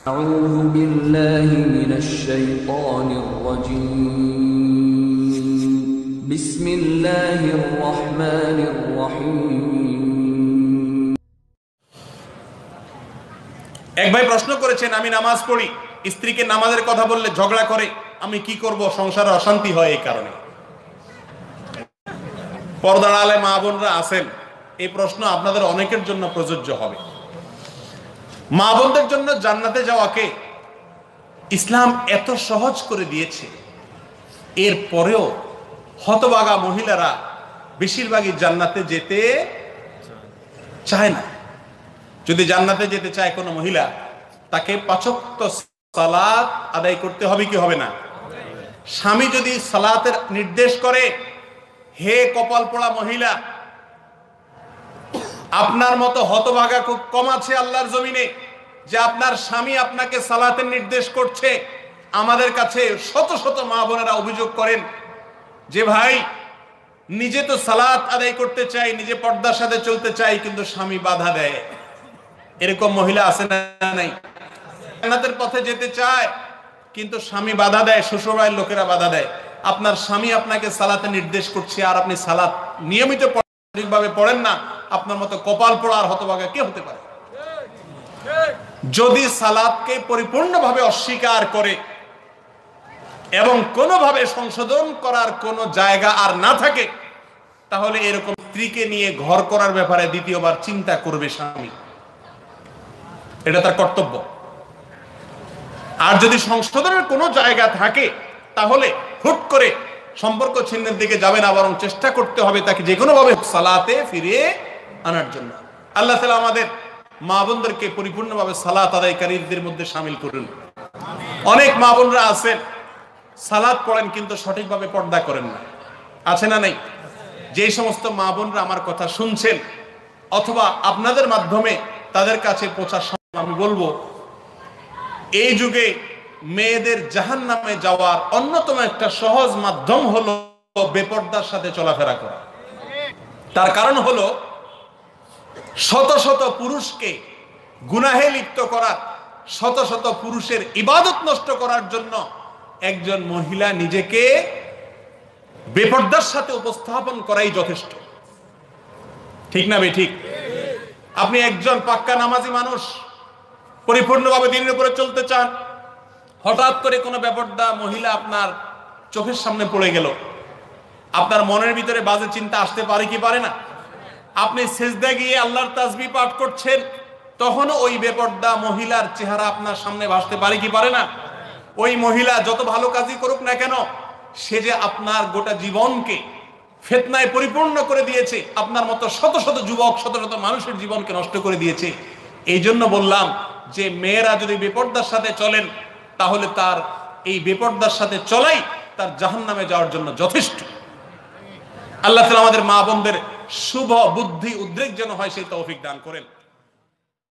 أعوذ بالله من الشيطان الرجيم بسم الله الرحمن الرحيم এক ভাই প্রশ্ন করেছেন, আমি নামাজ পড়ি, স্ত্রীকে নামাজের কথা বললে ঝগড়া করে, আমি কি করব? সংসারে অশান্তি হয় এই কারণে। পর্দার আলে মা বোনরা আছেন, এই প্রশ্ন আপনাদের অনেকের জন্য প্রযোজ্য হবে। মা বোনদের জন্য জান্নাতে যাওয়াকে ইসলাম এত সহজ করে দিয়েছে, এর পরেও হতভাগা মহিলারা বেশিরভাগই জান্নাতে যেতে চায় না। যদি জান্নাতে যেতে চায় কোনো মহিলা, তাকে ৫ ওয়াক্ত সালাত আদায় করতে হবে কি হবে না? স্বামী যদি সালাতের নির্দেশ করে, হে কপাল পোড়া মহিলা, আপনার মতো হতভাগা খুব কম আছে আল্লাহর জমিনে যে আপনার স্বামী আপনাকে সালাতের নির্দেশ করছে। আমাদের কাছে শত শত মা বোনেরা অভিযোগ করেন যে ভাই, নিজে তো সালাত আদায় করতে চাই, নিজে পর্দার সাথে চলতে চাই, কিন্তু স্বামী বাধা দেয়। এরকম মহিলা আছে না নাই? জান্নাতের পথে যেতে চায় কিন্তু স্বামী বাধা দেয়, শ্বশুরবাড়ির লোকেরা বাধা দেয়। আপনার স্বামী আপনাকে সালাতে নির্দেশ করছে আর আপনি সালাত নিয়মিত সঠিকভাবে পড়েন না, আপনার মতো কপাল পোড়া আর হতভাগা কে হতে পারে? যদি সালাতকে পরিপূর্ণভাবে অস্বীকার করে এবং কোনোভাবে সংশোধন করার কোনো জায়গা আর না থাকে, তাহলে এরকম স্ত্রীকে নিয়ে ঘর করার ব্যাপারে দ্বিতীয়বার চিন্তা করবে স্বামী। এটা তার কর্তব্য। আর যদি সংশোধনের কোনো জায়গা থাকে, তাহলে হুট করে সম্পর্ক ছিন্নের দিকে যাবে না, বরং চেষ্টা করতে হবে তাকে যে কোনো ভাবে সালাতে ফিরিয়ে আনার জন্য। আল্লাহ তাআলা আমাদের মা বোনদেরকে পরিপূর্ণভাবে সালাত আদায়কারীদের মধ্যে শামিল করুন। অনেক মা বোনরা আছেন, সালাত পড়েন কিন্তু সঠিকভাবে পর্দা করেন না, আছে না নাই? যে সমস্ত মা বোনরা আমার কথা শুনছেন অথবা আপনাদের মাধ্যমে তাদের কাছে পৌঁছার সময় আমি বলবো, এই যুগে মেয়েদের জাহান্নামে যাওয়ার অন্যতম একটা সহজ মাধ্যম হলো বেপর্দার সাথে চলাফেরা করা। তার কারণ হলো শত শত পুরুষকে গুনাহে লিপ্ত করার, শত শত পুরুষের ইবাদত নষ্ট করার জন্য একজন মহিলা নিজেকে বেপর্দার সাথে উপস্থাপন করাই যথেষ্ট। ঠিক না ঠিক? আপনি একজন পাক্কা নামাজি মানুষ, পরিপূর্ণভাবে দিনের উপরে চলতে চান, হঠাৎ করে কোনো বেপর্দা মহিলা আপনার চোখের সামনে পড়ে গেল, আপনার মনের ভিতরে বাজে চিন্তা আসতে পারে কি পারে না? আপনি সেজদা গিয়ে আল্লাহর তাসবিহ পাঠ করছেন, তখনও ওই বেপর্দা মহিলার চেহারা আপনার সামনে ভাসতে পারে কি পারে না? ওই মহিলা যত ভালো কাজই করুক না কেন, সে যে আপনার গোটা জীবনকে ফিতনায় পরিপূর্ণ করে দিয়েছে, আপনার মতো শত শত যুবক, শত শত মানুষের জীবনকে নষ্ট করে দিয়েছে। এই জন্য বললাম যে মেয়েরা যদি বেপর্দার সাথে চলেন, তাহলে তার এই বেপর্দার সাথে চলাই তার জাহান্নামে যাওয়ার জন্য যথেষ্ট। আল্লাহ তাআলা আমাদের মা বোনদের শুভ বুদ্ধি উদ্রেক যেন হয় সেই তৌফিক দান করেন।